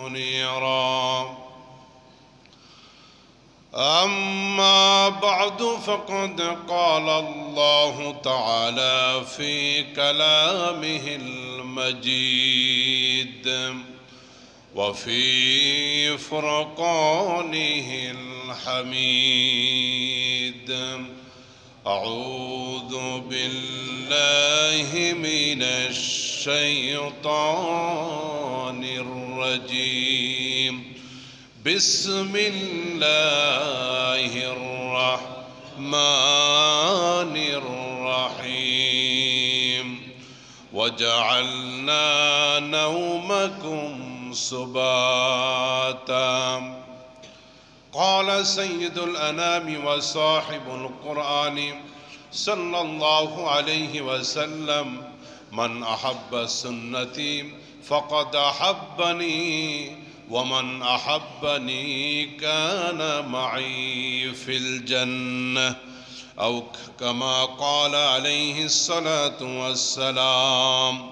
منيرا. أما بعد فقد قال الله تعالى في كلامه المجيد وفي فرقانه الحميد: أعوذ بالله من الشيطان الرجيم. بسم الله الرحمن الرحيم. وجعلنا نومكم سباتا. قال سيد الأنام وصاحب القرآن صلى الله عليه وسلم: من أحب سنتي فقد أحبني، ومن أحبني كان معي في الجنة، أو كما قال عليه الصلاة والسلام.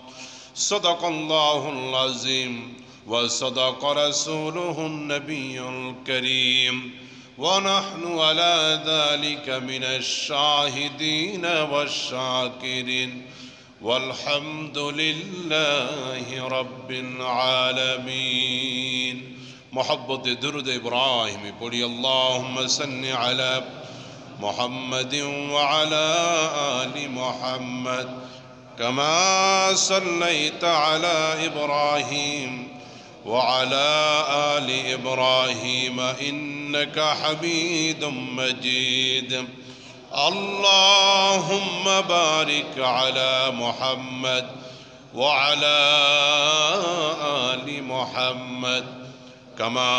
صدق الله العظيم وصدق رسوله النبي الكريم، ونحن على ذلك من الشاهدين والشاكرين، والحمد لله رب العالمين. محبت درود إبراهيم قولي اللهم صل على محمد وعلى آل محمد كما صليت على إبراهيم وعلى آل إبراهيم إنك حميد مجيد. اللهم بارك على محمد وعلى آل محمد كما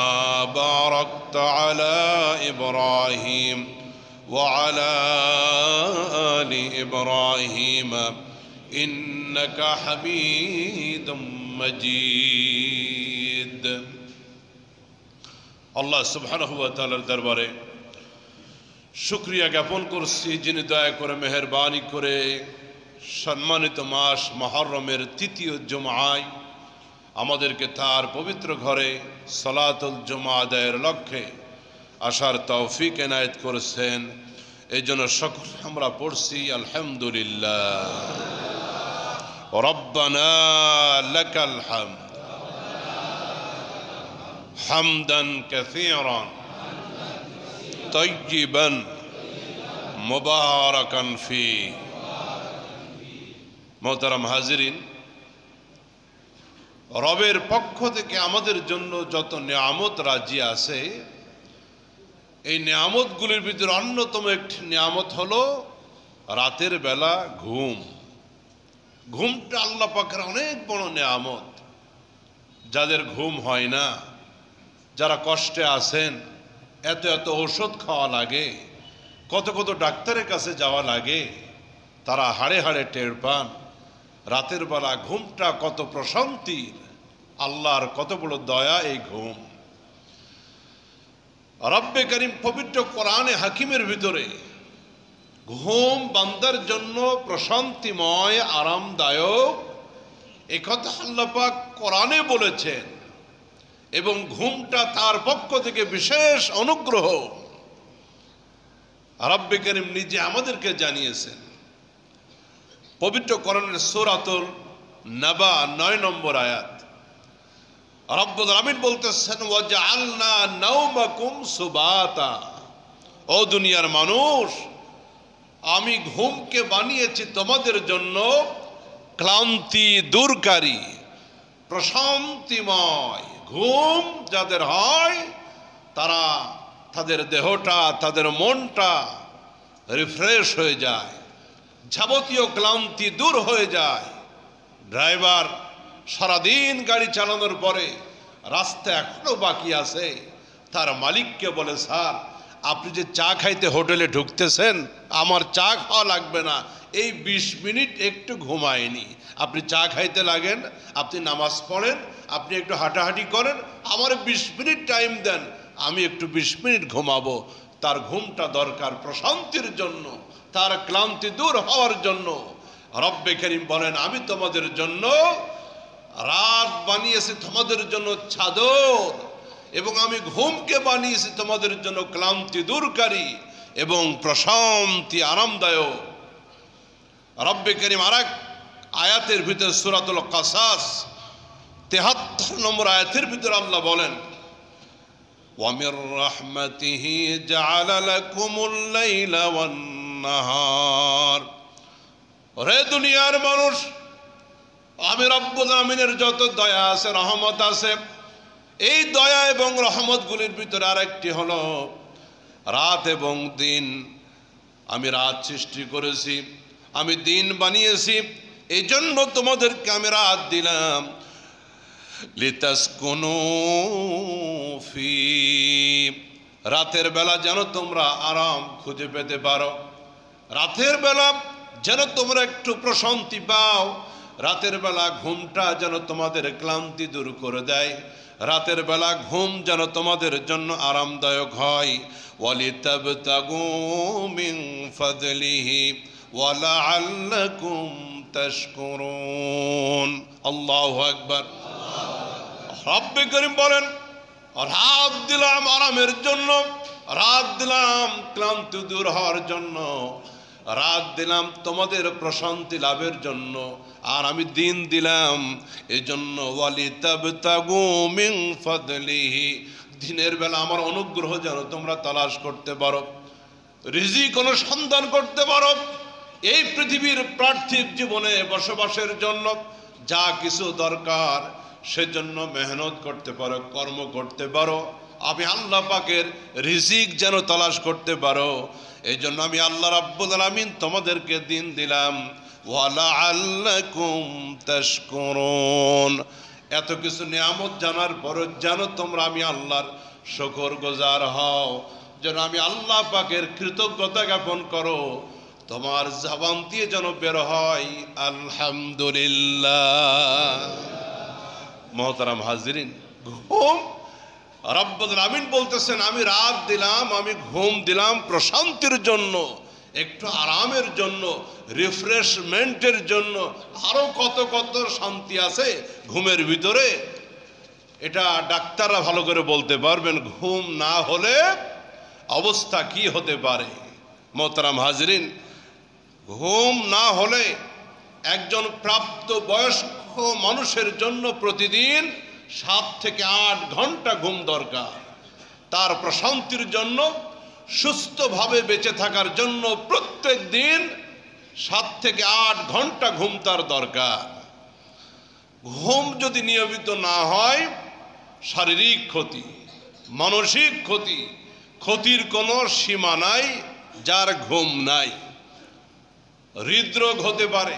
باركت على إبراهيم وعلى آل إبراهيم إنك حميد مجيد. الله سبحانه وتعالى দরবারে শুকরিয়া জ্ঞাপন করছি, যিনি দয়া করে মেহেরবানি করে সম্মানিত মাস মুহররমের তৃতীয় জুমআয় আমাদেরকে তার পবিত্র ঘরে সালাতুল জুমআ আদায়ের লক্ষ্যে আসার তৌফিক এনায়েত করেছেন। এই জন্য সকল আমরা পড়ছি আলহামদুলিল্লাহ। রব্বানা লাকাল হামদ হামদান কাসীরান তাইয়িবান মুবারাকান ফি। মোহতারাম হাজিরিন, রবের পক্ষ থেকে আমাদের জন্য যত নিয়ামত রাজি আছে, এই নিয়ামতগুলির ভিতরে অন্যতম একটি নিয়ামত হলো রাতের বেলা ঘুম। ঘুমটা আল্লাহ পাকের অনেক বড় নিয়ামত। যাদের ঘুম হয় না, যারা কষ্টে আছেন, এত এত ওষুধ খাওয়া লাগে, কত কত ডাক্তারের কাছে যাওয়া লাগে, তারা হাড়ে হাড়ে টের পান রাতের বেলা ঘুমটা কত প্রশান্তির, আল্লাহর কত বড় দয়া এই ঘুম। রব্বে করিম পবিত্র কোরআনে হাকিমের ভিতরে ঘুম বান্দার জন্য প্রশান্তিময়, আরামদায়ক, একথা আল্লাহ পাক কোরআনে বলেছেন, এবং ঘুমটা তার পক্ষ থেকে বিশেষ অনুগ্রহ রব্বে করিম নিজে আমাদেরকে জানিয়েছেন। পবিত্র কোরআনের সূরাতুল নাবা 9 নম্বর আয়াত রব্বুল আমিন বলতেছেন, ওয়াজআলনা নাওমাকুম সুবাতা। ও দুনিয়ার মানুষ, আমি ঘুমকে বানিয়েছি তোমাদের জন্য ক্লান্তি দূরকারী, প্রশান্তিময়। ঘুম যাদের হয় তারা তাদের দেহটা, তাদের মনটা রিফ্রেশ হয়ে যায়, যাবতীয় ক্লান্তি দূর হয়ে যায়। ড্রাইভার সারাদিন গাড়ি চালানোর পরে রাস্তা এখনো বাকি আছে, তার মালিককে বলে, স্যার আপনি যে চা খাইতে হোটেলে ঢুকতেছেন, আমার চা খাওয়া লাগবে না, এই 20 মিনিট একটু ঘুমায়নি, আপনি চা খাইতে লাগেন, আপনি নামাজ পড়েন, আপনি একটু হাঁটাহাঁটি করেন, আমার 20 মিনিট টাইম দেন, আমি একটু 20 মিনিট ঘুমাবো। তার ঘুমটা দরকার প্রশান্তির জন্য, তার ক্লান্তি দূর হওয়ার জন্য। রব্বে করিম বলেন, আমি তোমাদের জন্য রাত বানিয়েছি তোমাদের জন্য চাদর, এবং আমি ঘুমকে বানিয়েছি তোমাদের জন্য ক্লান্তি দূরকারী এবং প্রশান্তি আরামদায়ক। রব্বে করিম আরেক আয়াতের ভিতর সূরাতুল কাসাস ৭৩ নম্বর আয়াতের ভিতর আল্লাহ বলেন, ওয়ামির রাহমাতিহি জাআলা লাকুমুল লাইলা ওয়ান নাহার। রে দুনিয়ার মানুষ, আমি রব্বুল আমিনের যত দয়া আছে, রহমত আছে, এই দয়া এবং রহমতগুলির ভিতরে আরেকটি হলো রাত এবং দিন। আমি রাত সৃষ্টি করেছি, আমি দিন বানিয়েছি, এই জন্য তোমাদেরকে আমি রাত দিলাম। লিতাসকুনু ফি, রাতের বেলা যেন তোমরা আরাম খুঁজে পেতে পারো, রাতের বেলা যেন তোমরা একটু প্রশান্তি পাও, রাতের বেলা ঘুমটা যেন তোমাদের ক্লান্তি দূর করে দেয়, রাতের বেলা ঘুম যেন তোমাদের জন্য আরামদায়ক হয়। ওয়ালিতাবতাগু মিন ফাদলিহি ওয়ালাআল্লাকুম তাশকুরুন। আল্লাহু আকবার। রব্বে করিম বলেন, রাত দিলাম আরামের জন্য, রাত দিলাম ক্লান্তি দূর হওয়ার জন্য, রাত দিলাম তোমাদের প্রশান্তি লাভের জন্য, আর আমি দিন দিলাম এই জন্য। ওয়ালিতাবতাগু মিন ফাদলিহি, দিনের বেলা আমার অনুগ্রহ যেন তোমরা তালাশ করতে পারো, রিজিক অনুসন্ধান করতে পারো, এই পৃথিবীর পার্থিব জীবনে বসবাসের জন্য যা কিছু দরকার সেজন্য মেহনত করতে পারো, কর্ম করতে পারো। আমি আল্লাহ পাকের রিজিক যেন তালাশ করতে পারো, এই জন্য আমি আল্লাহ রাব্বুল আলামিন তোমাদেরকে দিন দিলাম। ওয়ালাআল্লাকুম তাশকুরুন, এত কিছু নিয়ামত জানার পর যেন তোমরা আমি আল্লাহর শুকরগুজার হও, যেন আমি আল্লাহ পাকের কৃতজ্ঞতা জ্ঞাপন করো, তোমার জবান দিয়ে যেন বের হয় আলহামদুলিল্লাহ। মোহতারাম হাজিরিন, ঘুম রব্বুল আমিন বলতেছেন আমি রাত দিলাম, আমি ঘুম দিলাম প্রশান্তির জন্য, একটু আরামের জন্য, রিফ্রেশমেন্টের জন্য। আরো কত কত শান্তি আছে ঘুমের ভিতরে, এটা ডাক্তাররা ভালো করে বলতে পারবেন। ঘুম না হলে অবস্থা কি হতে পারে। মোহতারাম হাজরিন, ঘুম না হলে একজন প্রাপ্ত বয়স্ক মানুষের জন্য প্রতিদিন 7 থেকে 8 ঘন্টা ঘুম দরকার। তার প্রশান্তির জন্য, সুস্থভাবে বেঁচে থাকার জন্য প্রত্যেক দিন 7 থেকে 8 ঘন্টা ঘুম তার দরকার। ঘুম যদি নিয়মিত না হয়, শারীরিক ক্ষতি, মানসিক ক্ষতি, ক্ষতির কোনো সীমা নাই যার ঘুম নাই। হৃদরোগ হতে পারে,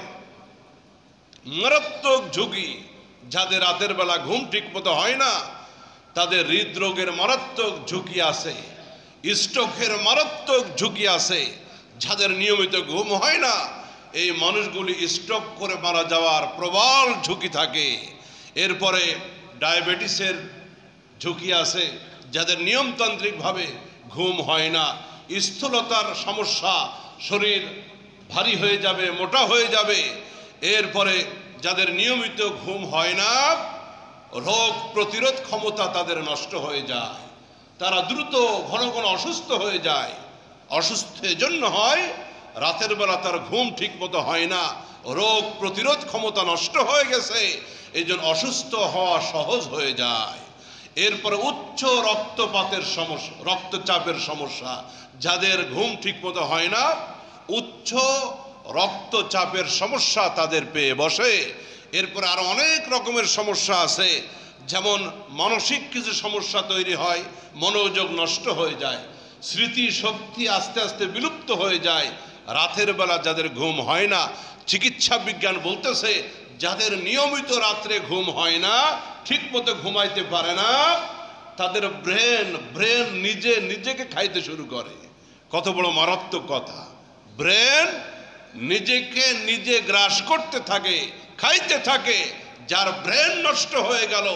মারাত্মক ঝুঁকি। যাদের রাতের বেলা ঘুম ঠিক মতো হয় না তাদের হৃদরোগের মারাত্মক ঝুঁকি আছে, স্ট্রোকের মারাত্মক ঝুঁকি আছে। যাদের নিয়মিত ঘুম হয় না এই মানুষগুলি স্ট্রোক করে মারা যাওয়ার প্রবল ঝুঁকি থাকে। এরপরে ডায়াবেটিসের ঝুঁকি আছে। যাদের নিয়মতান্ত্রিকভাবে ঘুম হয় না, স্থূলতার সমস্যা, শরীর ভারী হয়ে যাবে, মোটা হয়ে যাবে। এরপরে যাদের নিয়মিত ঘুম হয় না, রোগ প্রতিরোধ ক্ষমতা তাদের নষ্ট হয়ে যায়, তারা দ্রুত ঘন ঘন অসুস্থ হয়ে যায়। অসুস্থ এজন্য হয়, রাতের বেলা তার ঘুম ঠিক মতো হয় না, রোগ প্রতিরোধ ক্ষমতা নষ্ট হয়ে গেছে, এই জন্য অসুস্থ হওয়া সহজ হয়ে যায়। এরপরে উচ্চ রক্তপাতের সমস্যা, রক্তচাপের সমস্যা। যাদের ঘুম ঠিক মতো হয় না, উচ্চ রক্তচাপের সমস্যা তাদের পেয়ে বসে। এরপরে আরো অনেক রকমের সমস্যা আছে, যেমন মানসিক কিছু সমস্যা তৈরি হয়, মনোযোগ নষ্ট হয়ে যায়, স্মৃতি শক্তি আস্তে আস্তে বিলুপ্ত হয়ে যায়। রাতের বেলা যাদের ঘুম হয় না, চিকিৎসা বিজ্ঞান বলতেছে যাদের নিয়মিত রাত্রে ঘুম হয় না, ঠিক মতো ঘুমাইতে পারে না, তাদের ব্রেন নিজেকে খাইতে শুরু করে। কত বড় মারাত্মক কথা! ব্রেন নিজেকে নিজে গ্রাস করতে থাকে, খাইতে থাকে। যার ব্রেন নষ্ট হয়ে গেল,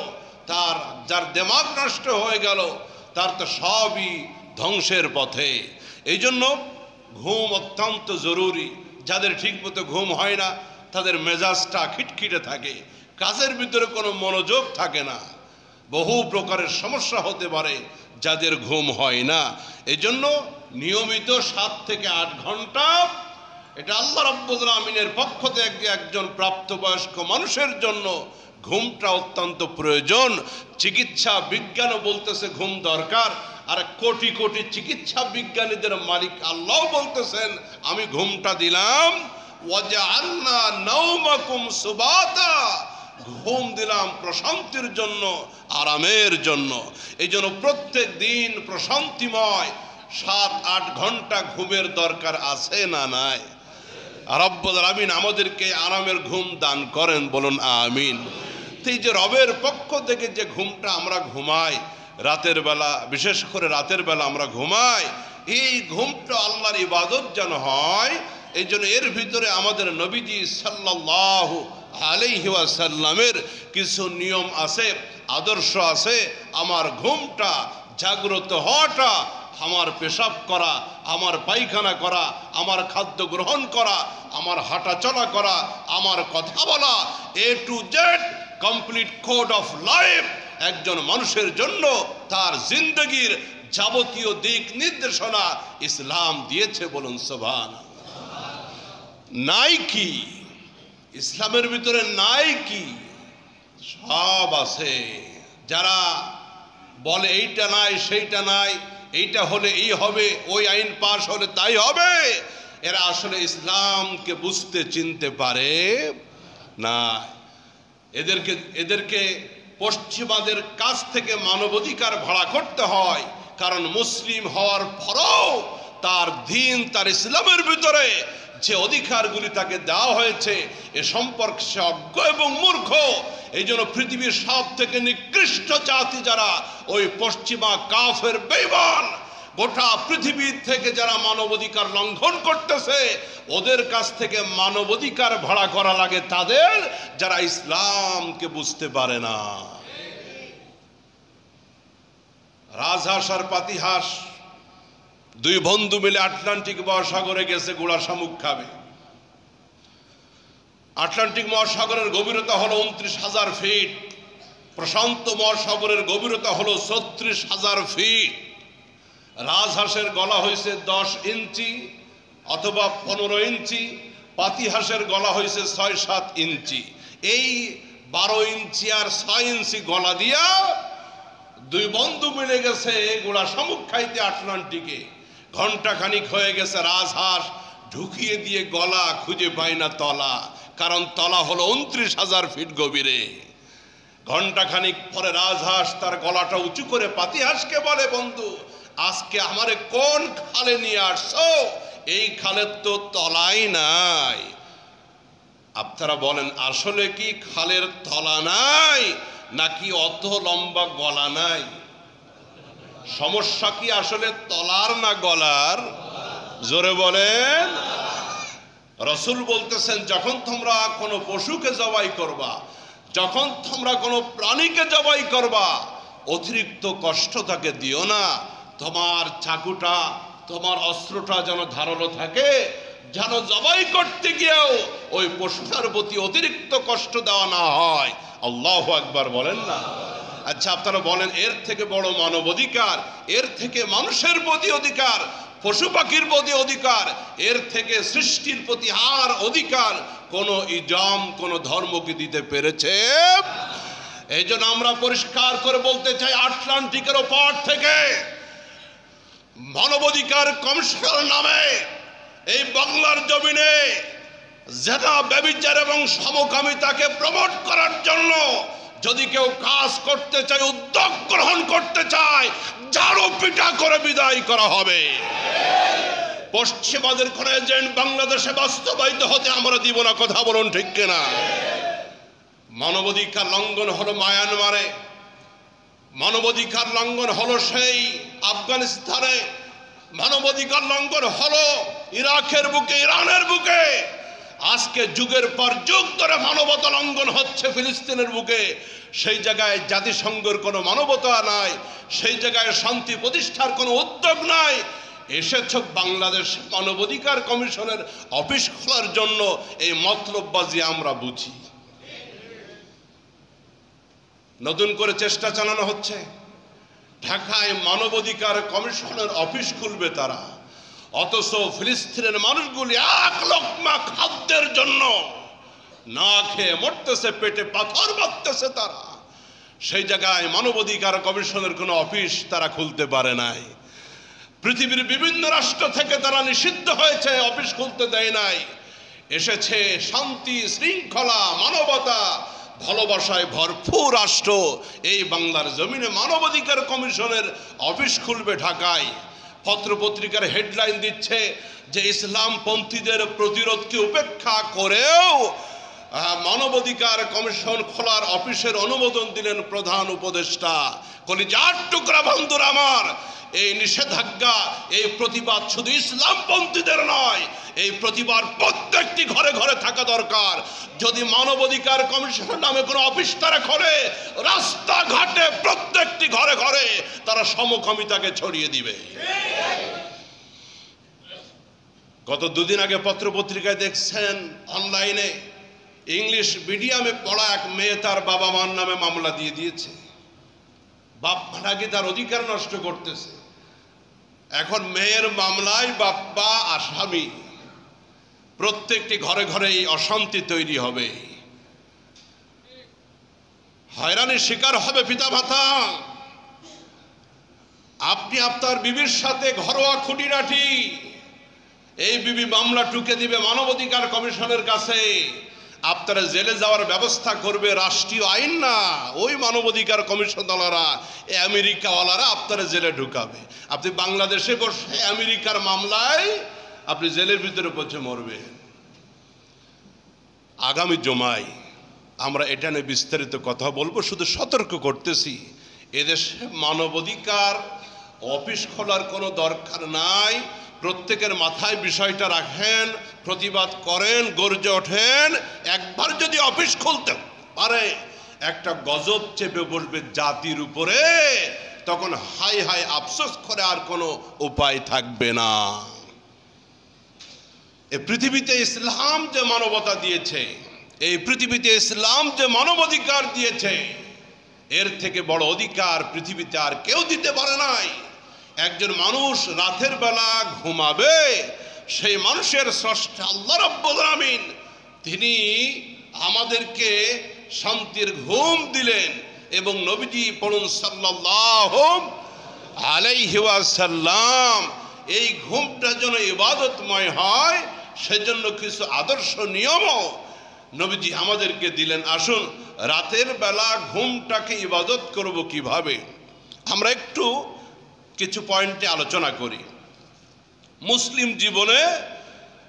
যার দিমাগ নষ্ট হয়ে গেল, তার তো সবই ধ্বংসের পথে। এই জন্য ঘুম অত্যন্ত জরুরি। যাদের ঠিক মতো ঘুম হয় না তাদের মেজাজটা খিটখিটে থাকে, কাজের ভিতরে কোনো মনোযোগ থাকে না, বহু প্রকারের সমস্যা হতে পারে যাদের ঘুম হয় না। এজন্য নিয়মিত 7 থেকে 8 ঘন্টা, এটা আল্লাহ রাব্বুল আমিনের পক্ষ থেকে একজন প্রাপ্তবয়স্ক মানুষের জন্য ঘুমটা অত্যন্ত প্রয়োজন। চিকিৎসা বিজ্ঞানও বলতেছে ঘুম দরকার, আর কোটি কোটি চিকিৎসা বিজ্ঞানীদের মালিক আল্লাহ বলতেছেন আমি ঘুমটা দিলাম, ওয়াজআলনা নাওমাকুম সুবাতা, ঘুম দিলাম প্রশান্তির জন্য, আরামের জন্য। এই জন্য প্রত্যেক দিন প্রশান্তিময় 7-8 ঘন্টা ঘুমের দরকার আছে না নাই? রব্বুল আমিন আমাদেরকে আরামের ঘুম দান করেন, বলুন আমিন। এই যে রবের পক্ষ থেকে যে ঘুমটা আমরা ঘুমাই রাতের বেলা, বিশেষ করে রাতের বেলা আমরা ঘুমাই, এই ঘুমটা আল্লাহর ইবাদত যেন হয়। এই জন্য এর ভিতরে আমাদের নবীজি সাল্লাল্লাহু আলাইহি ওয়াসাল্লামের কিছু নিয়ম আছে, আদর্শ আছে। আমার ঘুমটা, জাগ্রত হওয়াটা, আমার পেশাব করা, আমার পায়খানা করা, আমার খাদ্য গ্রহণ করা, আমার হাঁটা চলা করা, আমার কথা বলা, A to Z complete code of life একজন মানুষের জন্য তার জিন্দগির যাবতীয় দিক নির্দেশনা ইসলাম দিয়েছে, বলুন সুবহানাল্লাহ। নাই কি ইসলামের ভিতরে? নাই কি? সব আছে। যারা বলে এইটা নাই সেইটা নাই, এইটা হলে এই হবে, ওই আইন পাশ হলে তাই হবে, এরা আসলে ইসলামকে বুঝতে চিনতে পারে না। এদেরকে পশ্চিমাদের কাছ থেকে মানবাধিকার ভাড়া করতে হয়, কারণ মুসলিম হওয়ার পরেও তার দ্বীন, তার ইসলামের ভিতরে যে অধিকারগুলি তাকে দেওয়া হয়েছে এ সম্পর্কে সে অজ্ঞ এবং মূর্খ। এই জন্য পৃথিবীর সব থেকে নিকৃষ্ট জাতি যারা, ওই পশ্চিমা কাফের বেঈমান, গোটা পৃথিবীর থেকে যারা মানবাধিকার লঙ্ঘন করতেছে, ওদের কাছ থেকে মানবাধিকার ভাড়া করা লাগে তাদের, যারা ইসলামকে বুঝতে পারে না। রাজহাঁস আর পাতিহাঁস দুই বন্ধু মিলে আটলান্টিক মহাসাগরে গেছে গুড়া শামুক খাবে। আটলান্টিক মহাসাগরের গভীরতা হলো 29,000 ফিট, প্রশান্ত মহাসাগরের গভীরতা হলো 36,000 ফিট। রাজহাঁসের গলা হয়েছে 10 ইঞ্চি অথবা 15 ইঞ্চি, পাতিহাঁসের গলা হয়েছে 6-7 ইঞ্চি। এই 12 ইঞ্চি আর 6 ইঞ্চি গলা দিয়া দুই বন্ধু মিলে গেছে গুড়া শামুক খাইতে আটলান্টিকে। ঘন্টা খানিক হয়ে গেছে, রাজহাঁস ঢুকিয়ে দিয়ে গলা খুঁজে পায় না তলা, কারণ তলা হলো 29,000 ফিট গভীরে। ঘন্টা খানিক পরে রাজহাঁস তার গলাটা উঁচু করে পাতিহাঁসকে বলে, বন্ধু আজকে আমারে কোন খালে নিয়ে আসছো? এই খালের তো তলাই নাই। আপনারা বলেন আসলে কি খালের তলা নাই, নাকি অত লম্বা গলা নাই? সমস্যা কি আসলে তলার না গলার? জোরে বলেন। রাসূল বলতেছেন যখন তোমরা কোনো পশুকে জবাই করবা, যখন তোমরা কোনো প্রাণীকে জবাই করবা, অতিরিক্ত কষ্ট তাকে দিও না। তোমার চাকুটা, তোমার অস্ত্রটা যেন ধারালো থাকে, যেন জবাই করতে গিয়েও ওই পশুটার প্রতি অতিরিক্ত কষ্ট দেওয়া না হয়। আল্লাহু আকবার বলেন না? আচ্ছা আপনারা বলেন, এর থেকে বড় মানবাধিকার, এর থেকে মানুষের প্রতি অধিকার, পশু পাখির প্রতি অধিকার, এর থেকে সৃষ্টির প্রতি আর অধিকার কোন ইজাম, কোন ধর্মকে দিতে পেরেছে? এই জন্য আমরা পরিষ্কার করে বলতে চাই, আটলান্টিকের ওপর থেকে মানবাধিকার কমিশন নামে এই বাংলার জমিনে জেনা, ব্যভিচার এবং সমকামিতাকে প্রমোট করার জন্য যদি কেউ কাজ করতে চায়, উদ্যোগ গ্রহণ করতে চায়, ঝাড়ু পিটা করে বিদায় করা হবে। পশ্চিমাদের কোন এজেন্ট বাংলাদেশে বাস্তবায়িত হতে আমরা দিব না। কথা বলুন ঠিক কিনা? মানবাধিকার লঙ্ঘন হলো মায়ানমারে, মানবাধিকার লঙ্ঘন হলো সেই আফগানিস্তানে, মানবাধিকার লঙ্ঘন হলো ইরাকের বুকে, ইরানের বুকে। আজকে যুগের পর যুগ ধরে মানবতা লঙ্ঘন হচ্ছে ফিলিস্তিনের বুকে। সেই জায়গায় জাতিসংঘের কোনো মানবতা নাই, সেই জায়গায় শান্তি প্রতিষ্ঠার কোনো উদ্যোগ নাই। এসেছ বাংলাদেশ মানবাধিকার কমিশনের অফিস খোলার জন্য। এই মতলববাজি আমরা বুঝি। নতুন করে চেষ্টা চালানো হচ্ছে। ঢাকায় মানবাধিকার কমিশনের অফিস খুলবে তারা, অথচ ফিলিস্তিনের মানুষগুলি এক লোকমা খাদ্যের জন্য না খেয়ে মরতেছে, পেটে পাথর বাঁধতেছে তারা। সেই জায়গায় মানবাধিকার কমিশনের কোনো অফিস তারা খুলতে পারে নাই। পৃথিবীর বিভিন্ন রাষ্ট্র থেকে তারা নিষিদ্ধ হয়েছে, অফিস খুলতে দেয় নাই। এসেছে শান্তি, শৃঙ্খলা, মানবতা, ভালোবাসায় ভরপুর রাষ্ট্র। এই বাংলার জমিনে মানবাধিকার কমিশনের অফিস খুলবে ঢাকায়। পত্রপত্রিকার হেডলাইন দিচ্ছে যে ইসলামপন্থীদের প্রতিরোধকে উপেক্ষা করেও মানবাধিকার কমিশন খোলার অফিসের অনুমোদন দিলেন প্রধান উপদেষ্টা। কলিজার টুকরা বন্ধুরা আমার, এই নিষেধাজ্ঞা, এই প্রতিবাদ শুধু ইসলামপন্থীদের নয়, এই প্রতিবাদ প্রত্যেকটি ঘরে ঘরে থাকা দরকার। যদি মানবাধিকার কমিশনের নামে কোনো অফিস তারা খোলে, রাস্তাঘাটে প্রত্যেকটি ঘরে ঘরে তারা সমকামিতাকে ছড়িয়ে দিবে। গত দুদিন আগে পত্রপত্রিকায় দেখছেন, অনলাইনে ইংলিশ মিডিয়ামে পড়া এক মেয়ে তার বাবা মার নামে মামলা দিয়ে দিয়েছে। বাপ নাকি তার অধিকার নষ্ট করতেছে। এখন মেয়ের মামলায় বাপ্পা আসামি। প্রত্যেকটি ঘরে ঘরে এই অশান্তি তৈরি হবে, হয়রানির শিকার হবে পিতা মাতা। আপনি আপনার বিবির সাথে ঘরোয়া খুঁটিনাটি, এই বিবি মামলা টুকে দিবে মানবাধিকার কমিশনের কাছে। আপনারা জেলে যাওয়ার ব্যবস্থা করবে রাষ্ট্রীয় আইন না, ওই মানবাধিকার কমিশনওয়ালারা, আমেরিকাওয়ালারা আপনারা জেলে ঢুকাবে। আপনি বাংলাদেশে বসে আমেরিকার মামলায় আপনি জেলের ভিতরে পৌঁছে মরবে। আগামী জুমায় আমরা এটা নিয়ে বিস্তারিত কথা বলবো। শুধু সতর্ক করতেছি, এদেশে মানবাধিকার অফিস খোলার কোনো দরকার নাই। প্রত্যেকের মাথায় বিষয়টা রাখেন, প্রতিবাদ করেন, গর্জে ওঠেন। একবার যদি অফিস খুলতে পারে, একটা গজব চেপে বসবে জাতির উপরে, তখন হাই হাই আফসোস করে আর কোনো উপায় থাকবে না। এই পৃথিবীতে ইসলাম যে মানবতা দিয়েছে, এই পৃথিবীতে ইসলাম যে মানবাধিকার দিয়েছে, এর থেকে বড় অধিকার পৃথিবীতে আর কেউ দিতে পারে নাই। একজন মানুষ রাতের বেলা ঘুমাবে, সেই মানুষের স্রষ্টা আল্লাহ রাব্বুল আলামিন তিনি আমাদেরকে শান্তির ঘুম দিলেন। এবং নবীজি পড়ুন সাল্লাল্লাহু আলাইহি ওয়াসাল্লাম, এই ঘুমটা যেন ইবাদতময় হয় সেজন্য কিছু আদর্শ নিয়মও নবীজি আমাদেরকে দিলেন। আসুন রাতের বেলা ঘুমটাকে ইবাদত করব কিভাবে, আমরা একটু কিছু পয়েন্টে আলোচনা করি। মুসলিম জীবনে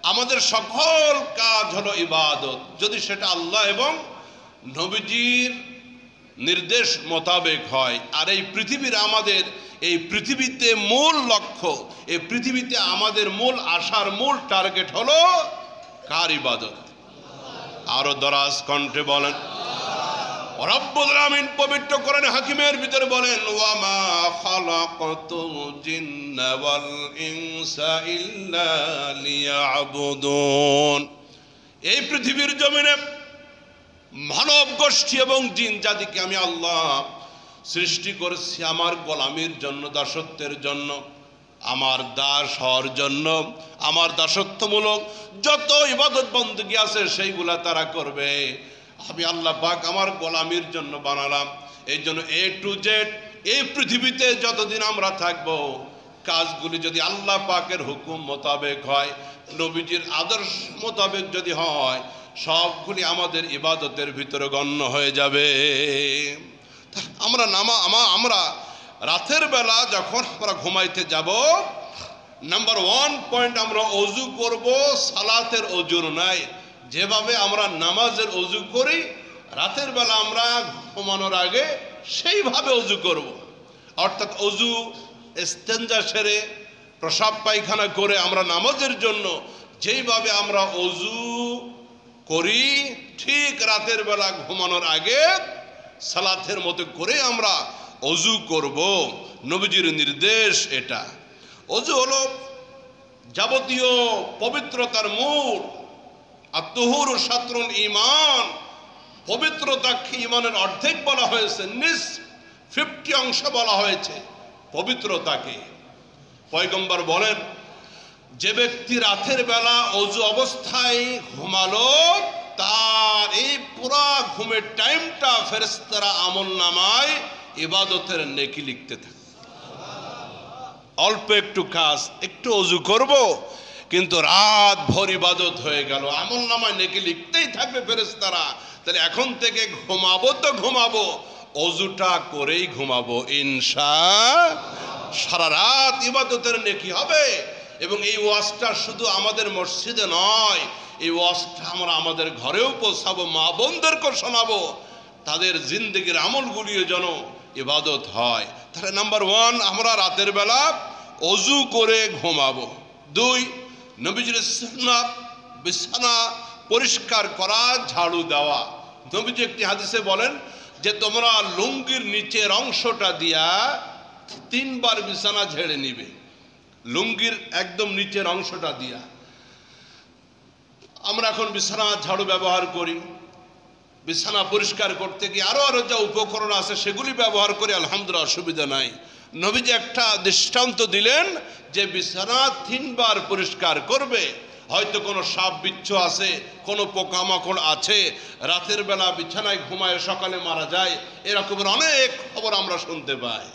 আমাদের সকল কাজ হলো ইবাদত, যদি সেটা আল্লাহ এবং নবীজির নির্দেশ মোতাবেক হয়। আর এই পৃথিবীর আমাদের, এই পৃথিবীতে মূল লক্ষ্য, এই পৃথিবীতে আমাদের মূল আশার মূল টার্গেট হলো কার ইবাদত? আরো দরাজ কণ্ঠে বলেন। রব্বুল আলামিন পবিত্র কোরআনে হাকিমের ভিতরে বলেন, ওয়া মা খালাকাতুল জিন্না ওয়াল ইনসা ইল্লা লিয়াবুদুন। এই পৃথিবীর জমিনে মানব গোষ্ঠী এবং জিন জাতিকে আমি আল্লাহ সৃষ্টি করেছি আমার গোলামির জন্য, দাসত্বের জন্য, আমার দাস হওয়ার জন্য। আমার দাসত্বমূলক যত ইবাদত বندگی আছে সেইগুলা তারা করবে। আমি আল্লাহ পাক আমার গোলামির জন্য বানালাম। এই জন্য এ টু জেড এই পৃথিবীতে যতদিন আমরা থাকব, কাজগুলি যদি আল্লাহ পাকের হুকুম মোতাবেক হয়, নবীজির আদর্শ মোতাবেক যদি হয়, সবগুলি আমাদের ইবাদতের ভিতরে গণ্য হয়ে যাবে। আমরা রাতের বেলা যখন আমরা ঘুমাইতে যাব, নাম্বার 1 পয়েন্ট, আমরা অজু করব সালাতের অজুর নাই। যেভাবে আমরা নামাজের অজু করি, রাতের বেলা আমরা ঘুমানোর আগে সেইভাবে অজু করব। অর্থাৎ অজু ইস্তেঞ্জা সেরে প্রসাব পায়খানা করে আমরা নামাজের জন্য যেইভাবে আমরা অজু করি, ঠিক রাতের বেলা ঘুমানোর আগে সালাতের মতো করে আমরা অজু করব। নবীজির নির্দেশ এটা। অজু হলো যাবতীয় পবিত্রতার মূল। আত-তুহুরু শাতরুল ঈমান। পবিত্রতাকে ইমানের অর্ধেক বলা হয়েছে, 50 অংশ বলা হয়েছে পবিত্রতাকে। পয়গম্বর বলেন, যে ব্যক্তি রাতের বেলা অজু অবস্থায় ঘুমালো, তার এই পুরা ঘুমের টাইমটা ফেরেশতারা আমলনামায় ইবাদতের নেকি লিখতে থাকে। অল্প একটু কাজ, একটু অজু করব, কিন্তু রাত ভর ইবাদত হয়ে গেল, আমলনামায় নেকি লিখতেই থাকবে ফেরেশতারা। তাহলে এখন থেকে ঘুমাবো তো ঘুমাবো, অজুটা করেই ঘুমাবো ইনশাআল্লাহ। সারা রাত ইবাদতের নেকি হবে। এবং এই ওয়াজটা শুধু আমাদের মসজিদে নয়, এই ওয়াজটা আমরা আমাদের ঘরেও পৌঁছাবো, মা বোনদেরকেও শোনাবো, তাদের জিন্দেগির আমলগুলিও যেন ইবাদত হয়। তাহলে নাম্বার 1, আমরা রাতের বেলা অজু করে ঘুমাবো। 2, নবীজির সুন্নাত বিছানা পরিষ্কার করা, ঝাড়ু দেওয়া। নবীজি একটি হাদিসে বলেন যে তোমরা লুঙ্গির নিচের অংশটা দিয়া 3 বার বিছানা ঝেড়ে নিবে। লুঙ্গির একদম নিচের অংশটা দিয়া। আমরা এখন বিছানা ঝাড়ু ব্যবহার করি, বিছানা পরিষ্কার করতে গিয়ে আরো যা উপকরণ আছে সেগুলি ব্যবহার করি, আলহামদুলিল্লাহ, অসুবিধা নাই। নবীজি একটা দৃষ্টান্ত দিলেন যে বিছানা 3 বার পরিষ্কার করবে। হয়তো কোনো সাপ বিচ্ছু আছে, কোনো পোকামাকড় আছে, রাতের বেলা বিছানায় ঘুমায় সকালে মারা যায়, এরকমের অনেক খবর আমরা শুনতে পাই।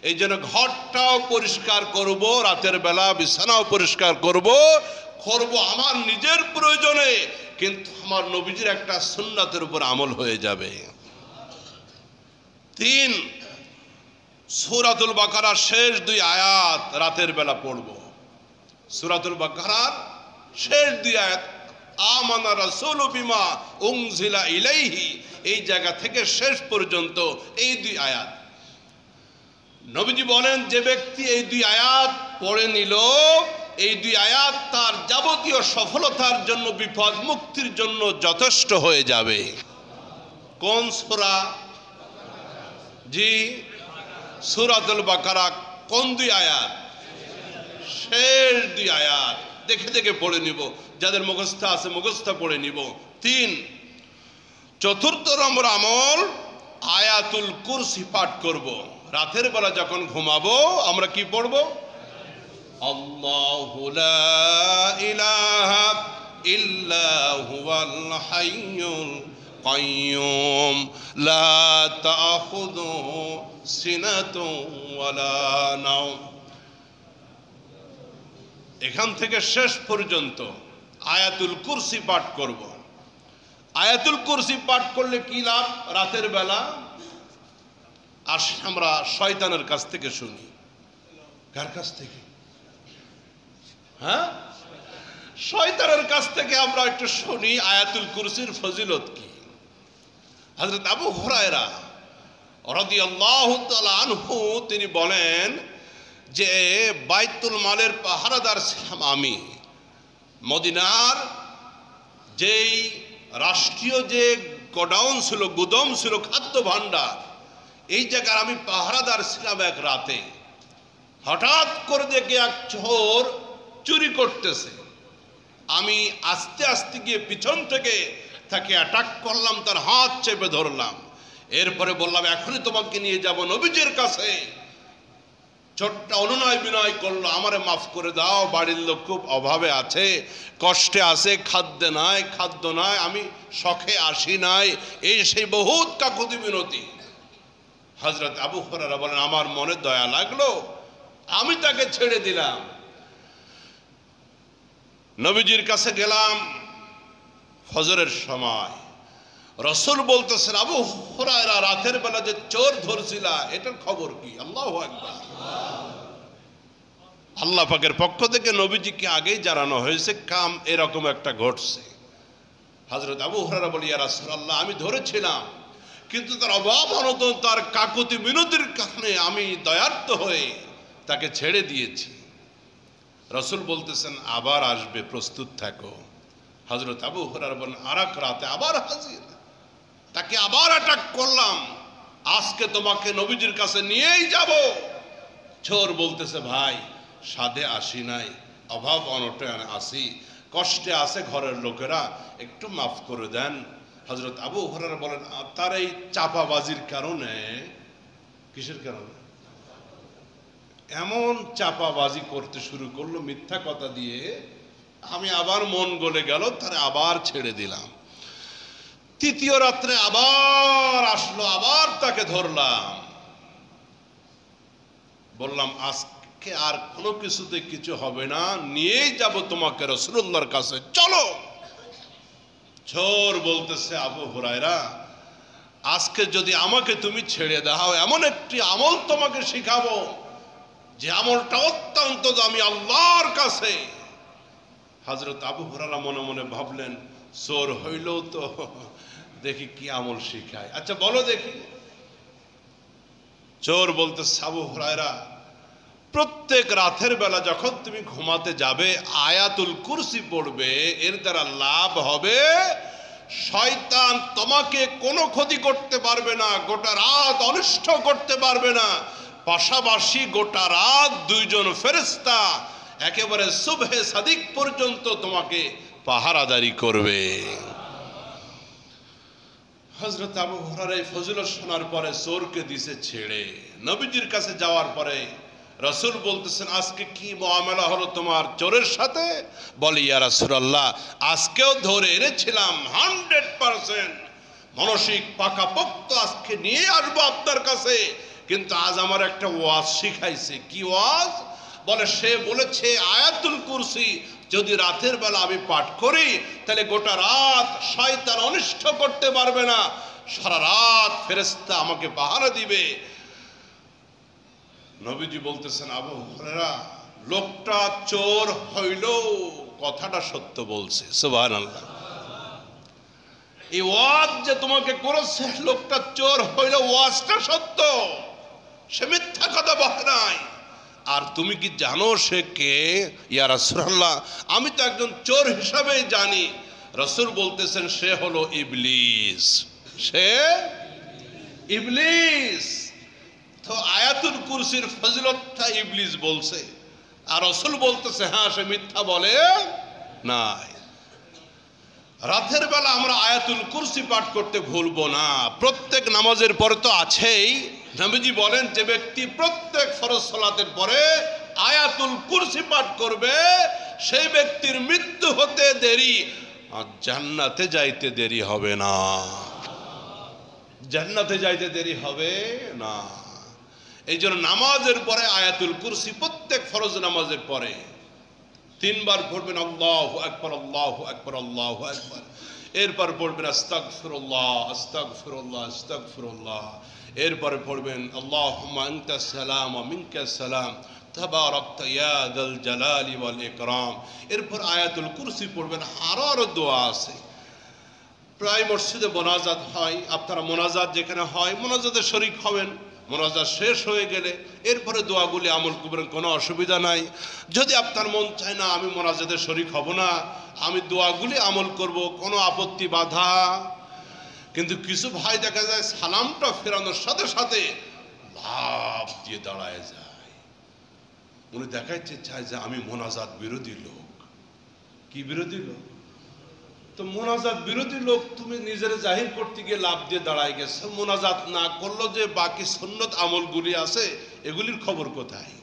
এই জন্য ঘরটাও পরিষ্কার করব, রাতের বেলা বিছানাও পরিষ্কার করব আমার নিজের প্রয়োজনে, কিন্তু আমার নবীজির একটা সুন্নাতের উপর আমল হয়ে যাবে। 3, সূরাতুল বাকারার শেষ 2 আয়াত রাতের বেলা পড়ব। সূরাতুল বাকারার শেষ 2 আয়াত, আমানা রাসূলু বিমা উনজিলা ইলাইহি, এই জায়গা থেকে শেষ পর্যন্ত এই 2 আয়াত। নবীজি বলেন, যে ব্যক্তি এই 2 আয়াত পড়ে নিল, এই 2 আয়াত তার যাবতীয় সফলতার জন্য, বিপদ মুক্তির জন্য যথেষ্ট হয়ে যাবে। কোন সূরা? জি, সূরাতুল বাকারা। কোন 2 আয়াত? শেষ 2 আয়াত। দেখে দেখে পড়ে নিব, যাদের মুখস্থ আছে মুখস্থ পড়ে নিব। 3, চতুর্থ নম্বর আমল, আয়াতুল কুরসি পাঠ করব। রাতের বেলা যখন ঘুমাবো আমরা কি পড়ব? আল্লাহু লা ইলাহা ইল্লা হুয়াল হাইয়ুল কাইয়্যুম লা তাখুযুহু সিনাতুন ওয়ালা নাওম। এখান থেকে শেষ পর্যন্ত আয়াতুল কুরসি পাঠ করব। আয়াতুল কুরসি পাঠ করলে কি লাভ? রাতের বেলা আমরা শয়তানের কাছ থেকে শুনি। কার কাছ থেকে? হ্যাঁ, শয়তানের কাছ থেকে আমরা একটু শুনি আয়াতুল কুরসির ফজিলত কি। হযরত আবু হুরায়রা রাদিয়াল্লাহু তাআলা আনহু তিনি বলেন যে বাইতুল মালের পাহারাদার ছিলাম আমি। মদিনার যেই রাষ্ট্রীয় যে গোডাউন ছিল, গুদাম ছিল, খাদ্য ভাণ্ডার, এই জায়গার আমি পাহারাদার ছিলাম। এক রাতে হঠাৎ করে দেখে এক চোর চুরি করতেছে। আমি আস্তে আস্তে গিয়ে পিছন থেকে তাকে অ্যাটাক করলাম, তার হাত চেপে ধরলাম। এরপরে বললাম, এখনই তোমাকে নিয়ে যাব নবীজির কাছে। ছোট্ট অনুনয় বিনয় করলো, আমারে মাফ করে দাও, বাড়ির লোক খুব অভাবে আছে, কষ্টে আছে, খাদ্য নাই, আমি শখে আসি নাই, এই সেই বহুত কাকুতি মিনতি। হযরত আবু হুরায়রা বলেন, আমার মনে দয়া লাগলো, আমি তাকে ছেড়ে দিলাম। নবীজির কাছে গেলাম ফজরের সময়। রাসূল বলতেছেন, আবু হুরায়রা, রাতের বেলা যে চোর ধরছিলা, এটার খবর কি? আল্লাহু আকবার। আল্লাহ পাকের পক্ষ থেকে নবীজিকে আগেই জানানো হয়েছে কাম এরকম একটা ঘটছে। হযরত আবু হুরায়রা বলি, ইয়া রাসূলুল্লাহ, আমি ধরেছিলাম, কিন্তু তার অভাব অনটন, তার কাকুতি মিনতির কারণে আমি দয়ার্থ হয়ে তাকে ছেড়ে দিয়েছি। রাসূল বলতেছেন, আবার আসবে, প্রস্তুত থাকো। হযরত আবু হুরায়রা বলেন, আরেক রাতে আবার হাজির, তাকে আবার অ্যাটাক করলাম, আজকে তোমাকে নবীজির কাছে নিয়েই যাব। চোর বলতেছে, ভাই সাধে আসি নাই, অভাব অনটনে আসি, কষ্টে আছে ঘরের লোকেরা, একটু মাফ করে দেন। হযরত আবু হুরায়রা বলেন তার এই চাপাবাজির কারণে, কিসের কারণে এমন চাপাবাজি করতে শুরু করলো মিথ্যা কথা দিয়ে, আমি আবার মন গলে গেল, তারে আবার ছেড়ে দিলাম। তৃতীয় রাত্রে আবার আসলো, আবার তাকে ধরলাম, বললাম আজকে আর কোনো কিছুতে কিছু হবে না, নিয়েই যাব তোমাকে রাসূলুল্লাহর কাছে, চলো। চোর বলতেছে আবু হুরায়রা, আজকে যদি আমাকে তুমি ছেড়ে দাও, এমন একটি আমল তোমাকে শিখাবো যে আমলটা অত্যন্ত দামি আল্লাহর কাছে। হযরত আবু হুরায়রা মনে মনে ভাবলেন, চোর হইলেও তো দেখি কি আমল শিখায়, আচ্ছা বলো দেখি। চোর বলতেছে আবু হুরায়রা, প্রত্যেক রাতের বেলা যখন তুমি ঘুমাতে যাবে আয়াতুল কুরসি পড়বে, এর দ্বারা লাভ হবে শয়তান তোমাকে কোনো ক্ষতি করতে পারবে না, গোটা রাত অনিষ্ট করতে পারবে না। পাশাপাশি গোটা রাত দুইজন ফেরেশতা একেবারে সুবহে সাদিক পর্যন্ত তোমাকে পাহারাদারি করবে। হযরত আবু হুরায়রা এই ফজিলত শোনার পরে চোরকে দিছে ছেড়ে। নবীজির কাছে যাওয়ার পরে রাসূল বলতেছেন, আজকে কি মুআমালা হলো তোমার চোরের সাথে? বলে, ইয়া রাসূলুল্লাহ, আজকেও ধরে এনেছিলাম 100% মানসিক পাকাপোক্ত, আজকে নিয়ে আসবো আপনার কাছে, কিন্তু আজ আমার একটা ওয়াজ শিখাইছে। কি ওয়াজ? বলে, সে বলেছে আয়াতুল কুরসি যদি রাতের বেলা আমি পাঠ করি তাহলে গোটা রাত শয়তান অনিষ্ট করতে পারবে না, সারা রাত ফেরেশতা আমাকে পাহারা দিবে। নবীজি বলতেছেন, আবু হুরায়রা, লোকটা চোর হইলেও কথাটা সত্য বলছে। সুবহানাল্লাহ। এই ওয়াজ যে তোমাকে করেছে, লোকটা চোর হইলেও ওয়াজটা সত্য, সে মিথ্যা কথা বলে নাই। আর তুমি কি জানো সে কে? ইয়া রাসূলুল্লাহ, আমি তো একজন চোর হিসাবেই জানি। রাসূল বলতেছেন, সে হলো ইবলিস। সে ইবলিস। তো আয়াতুল কুরসির ফজিলতটা ইবলিস বলছে, আর রাসূল বলতেছে হ্যাঁ সে মিথ্যা বলে নাই। রাতের বেলা আমরা আয়াতুল কুরসি পাঠ করতে ভুলবো না। প্রত্যেক নামাজের পরে তো আছেই। নবীজি বলেন, যে ব্যক্তি প্রত্যেক ফরজ সালাতের পরে আয়াতুল কুরসি পাঠ করবে সেই ব্যক্তির মৃত্যু হতে দেরি আর জান্নাতে যাইতে দেরি হবে না। জান্নাতে যাইতে দেরি হবে না। এই জন্য নামাজের পরে আয়াতুল কুরসি প্রত্যেক ফরজ নামাজের পরে 3 বার পড়বেন, আল্লাহু আকবার, আল্লাহু আকবার, আল্লাহু আকবার। এরপর পড়বেন আস্তাগফিরুল্লাহ, আস্তাগফিরুল্লাহ, আস্তাগফিরুল্লাহ। এরপরে পড়বেন আল্লাহুম্মা আনতাস সালাম ওয়া মিনকাস সালাম, তাবারাকতা ইয়া যাল জালালি ওয়াল ইকরাম। এরপর আয়াতুল কুরসি পড়বেন। আরো দোয়া আছে। প্রায় মসজিদে মোনাজাত হয়, আপনারা মোনাজাত যেখানে হয় মোনাজাতে শরীক হবেন। মোনাজাত শেষ হয়ে গেলে এরপরে দোয়াগুলি আমল করবেন, কোনো অসুবিধা নাই। যদি আপনার মন চায় না আমি মোনাজাতে শরীক হব না, আমি দোয়াগুলি আমল করব, কোনো আপত্তি বাধা। কিন্তু কিছু ভাই দেখা যায় সালামটা ফেরানোর সাথে সাথে লাভ দিয়ে দাঁড়ায় যায়। উনি দেখাইতে চায় যে আমি মোনাজাত বিরোধী লোক। কি বিরোধী লোক? তো মোনাজাত বিরোধী লোক তুমি নিজের জাহির করতে গিয়ে লাভ দিয়ে দাঁড়ায় গেছে। মোনাজাত না করলো যে বাকি সুন্নত আমলগুলি আছে এগুলির খবর কোথায়?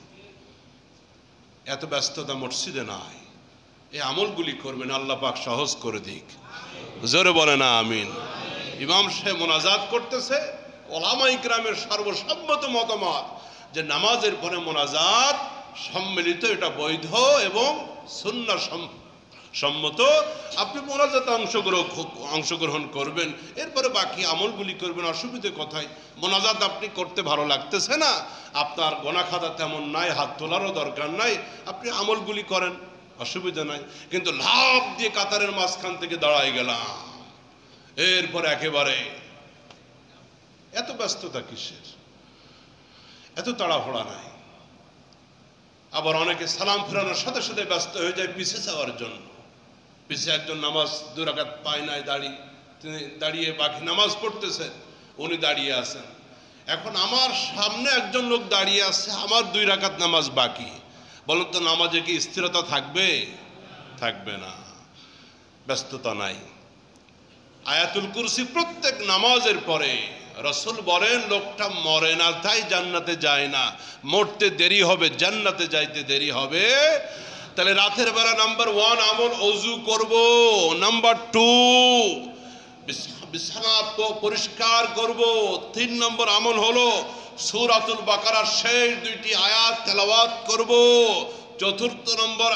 এত ব্যস্ততা মসজিদে নাই। এই আমলগুলি করবেন, আল্লাহ পাক সহজ করে দিক। জোরে বলে না আমিন। ইমাম সাহেব মোনাজাত করতেছে, ওলামা ইকরামের সর্বসম্মত মতামত যে নামাজের পরে মোনাজাত সম্মিলিত, এটা বৈধ এবং সুন্নাহ সম্মত। আপনি মোনাজাতে অংশগ্রহণ করবেন, এরপরে বাকি আমলগুলি করবেন, অসুবিধে কোথায়? মোনাজাত আপনি করতে ভালো লাগতেছে না, আপনার গোনা খাতা তেমন নাই, হাত তোলারও দরকার নাই, আপনি আমলগুলি করেন, অসুবিধা নাই। কিন্তু লাভ দিয়ে কাতারের মাঝখান থেকে দাঁড়ায় গেলাম, এরপর একেবারে এত ব্যস্ততা কিসের? এত তাড়াহুড়া নাই। আবার অনেকে সালাম ফেরানোর সাথে সাথে ব্যস্ত হয়ে যায় পিছিয়ে যাওয়ার জন্য। পিছিয়ে একজন নামাজ 2 রাকাত পায় নাই, তিনি দাঁড়িয়ে বাকি নামাজ পড়তেছেন, উনি দাঁড়িয়ে আছেন। এখন আমার সামনে একজন লোক দাঁড়িয়ে আছে, আমার 2 রাকাত নামাজ বাকি। বলুন তো নামাজে কি স্থিরতা থাকবে? থাকবে না। ব্যস্ততা নাই। আয়াতুল কুরসি প্রত্যেক নামাজের পরে রাসূল বলেন লোকটা মরে না তাই জান্নাতে যায় না, মরতে দেরি হবে, জান্নাতে যাইতে দেরি হবে। তাহলে রাতের বেলা নাম্বার 1 আমল ওযু করব, নাম্বার 2 বিছানা পরিষ্কার করব, 3 নম্বর আমল হলো সূরাতুল বাকারার শেষ 2টি আয়াত তেলাওয়াত করব, 4th নম্বর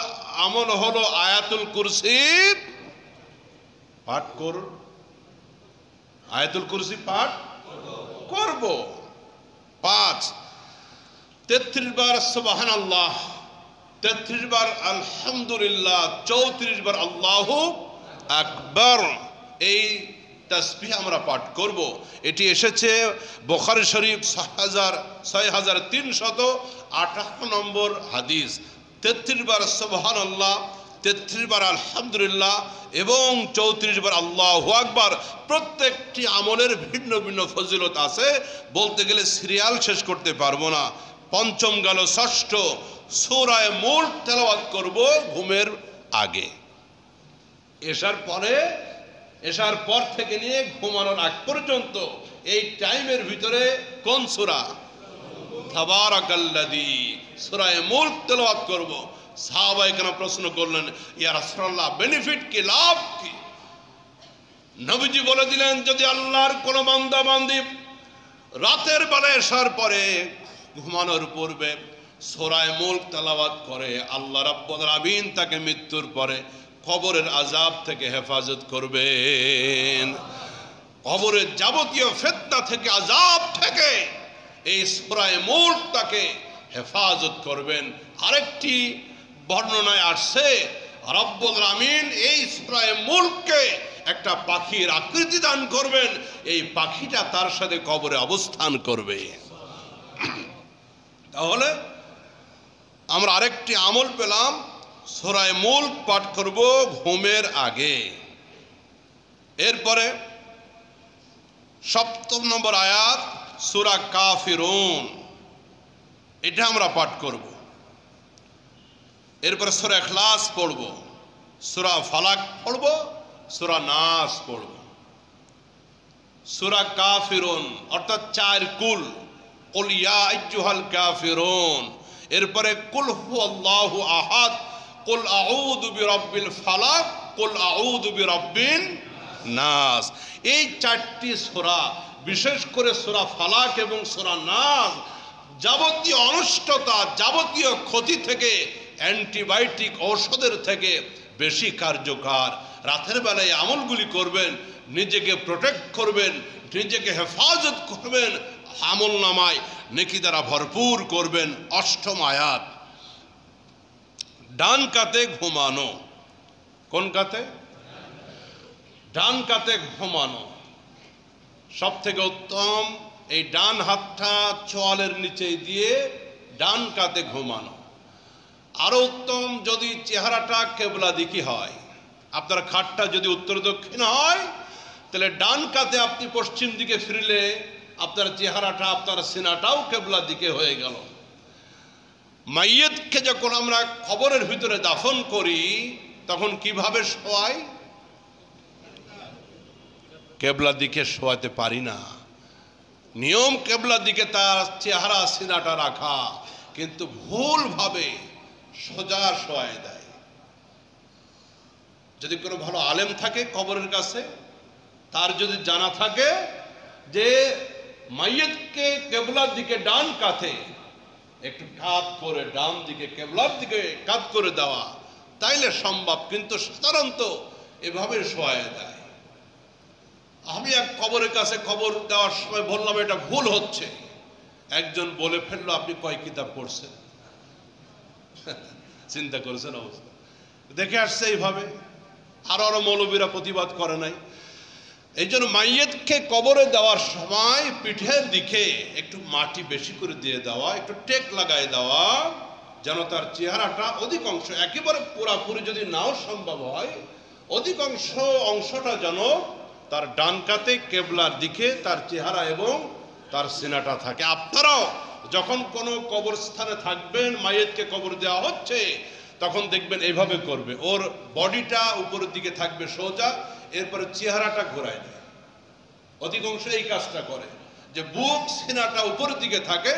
আমল হলো আয়াতুল কুরসি পাঠ করব, আয়াতুল কুরসি পাঠ করব। 5 33 বার সুবহানাল্লাহ, 33 বার আলহামদুলিল্লাহ, 34 বার আল্লাহু আকবার। এই তাসবিহ আমরা পাঠ করব। এটি এসেছে বুখারী শরীফ 6358 নম্বর হাদিস। 33 বার সুবহানাল্লাহ, 33 বার আলহামদুলিল্লাহ এবং 34 বার আল্লাহু আকবার। প্রত্যেকটি আমলের ভিন্ন ভিন্ন ফজিলত আছে, বলতে গেলে সিরিয়াল শেষ করতে পারবো না। 5ম গেল 6ষ্ঠ সূরা মুলক তেলাওয়াত করব ঘুমের আগে, এশার পর থেকে নিয়ে ঘুমানোর আগ পর্যন্ত এই টাইমের ভিতরে কোন সূরা? তাবারাকাল্লাযী, সূরা মুলক তেলাওয়াত করব। সাহাবায়ে কেরাম প্রশ্ন করলেন, ইয়া রাসূলুল্লাহ বেনিফিট কি, লাভ কি? নবীজি বলে দিলেন, যদি আল্লাহর কোন বান্দা বান্দি রাতের বেলা এশার পরে ঘুমানোর পূর্বে সূরা মুলক তেলাওয়াত করে, আল্লাহ রাব্বুল আলামিন তাকে মৃত্যুর পরে কবরের আযাব থেকে হেফাজত করবেন। কবরের যাবতীয় ফিতনা থেকে, আযাব থেকে এই সূরা মুলক তাকে হেফাজত করবেন। আরেকটি বর্ণনায় আসছে রব্বুল আলামিন এই সূরা মুলককে একটা পাখির আকৃতি দান করবেন, এই পাখিটা তার সাথে কবরে অবস্থান করবে। তাহলে আমরা আরেকটি আমল পেলাম, সূরা মুলক পাঠ করব ঘুমের আগে। এরপরে 7ম নম্বর আয়াত সূরা কাফিরুন, এটা আমরা পাঠ করব। এরপরে সূরা ইখলাস পড়ব, সূরা ফালাক পড়ব, সূরা নাস পড়ব। সূরা কাফিরুন অর্থাৎ 4 কুল, কুল ইয়া আইয়ুহাল কাফিরুন। এরপরে কুল হুয়াল্লাহু আহাদ, কুল আউযু বিরাব্বিল ফালাক, কুল আউযু বিরাব্বিন নাস। এই 4টি সূরা, বিশেষ করে সূরা ফালাক এবং সূরা নাস যাবতীয় অনিষ্টতা, যাবতীয় ক্ষতি থেকে, অ্যান্টিবায়োটিক ঔষধের থেকে বেশি কার্যকর। রাতের বেলায় আমলগুলি করবেন, নিজেকে প্রোটেক্ট করবেন, নিজেকে হেফাজত করবেন, আমল নামায় নেকি দ্বারা ভরপুর করবেন। 8ম আয়াত, ডান কাতে ঘুমানো। কোন কাতে? ডান কাতে ঘুমানো সব থেকে উত্তম। এই ডান হাতটা চোয়ালের নিচে দিয়ে ডান কাতে ঘুমানো। আরো উত্তম যদি চেহারাটা কেবলা দিকে হয়, আপনার খাটটা যদি উত্তর দক্ষিণ হয়, তাহলে ডান কাতে আপনি পশ্চিম দিকে ফিরলে আপনার চেহারাটা, আপনার সিনাটাও কেবলা দিকে হয়ে গেল। মাইয়িতকে যখন আমরা কবরের ভিতরে দাফন করি তখন কিভাবে শোয়াই? কেবলা দিকে শোয়াতে পারি না। নিয়ম কেবলা দিকে তার চেহারা, সিনাটা রাখা, কিন্তু ভুলভাবে সোজা শোয়ায় দেয়। যদি কোনো ভালো আলেম থাকে কবরের কাছে, তার যদি জানা থাকে যে মাইয়িতকে কেবলার দিকে ডান কাতে একটু কাত করে, ডান দিকে কেবলার দিকে কাত করে দেওয়া, তাইলে সম্ভব, কিন্তু সাধারণত এভাবে শোয়ায় দেয়। আমি এক কবরের কাছে কবর দেওয়ার সময় বললাম এটা ভুল হচ্ছে। একজন বলে ফেললো, আপনি কয় কিতাব পড়ছেন? চিন্তা করেছেন অবস্থা, দেখে আসছে এইভাবে। আরো মৌলবীরা প্রতিবাদ করে নাই। এই জন্য মাইয়িতকে কবরে দেওয়ার সময় পিঠের দিকে একটু মাটি বেশি করে দিয়ে দেওয়া, একটু টেক লাগায় দেওয়া, যেন তার চেহারাটা অধিকাংশ, একেবারে পুরাপুরি যদি নাও সম্ভব হয়, অধিকাংশ অংশটা যেন তার ডান কাতে কেবলার দিকে তার চেহারা এবং তার সিনাটা থাকে। আপনারাও যখন কোনো কবরস্থানে থাকবেন, মাইয়িতকে কবর দেওয়া হচ্ছে, তখন দেখবেন এইভাবে করবে, ওর বডিটা উপরের দিকে থাকবে সোজা, এরপরে চেহারাটা ঘোরায় দেয়। অধিকাংশ এই কাজটা করে যে বুক সিনাটা উপরের দিকে থাকে,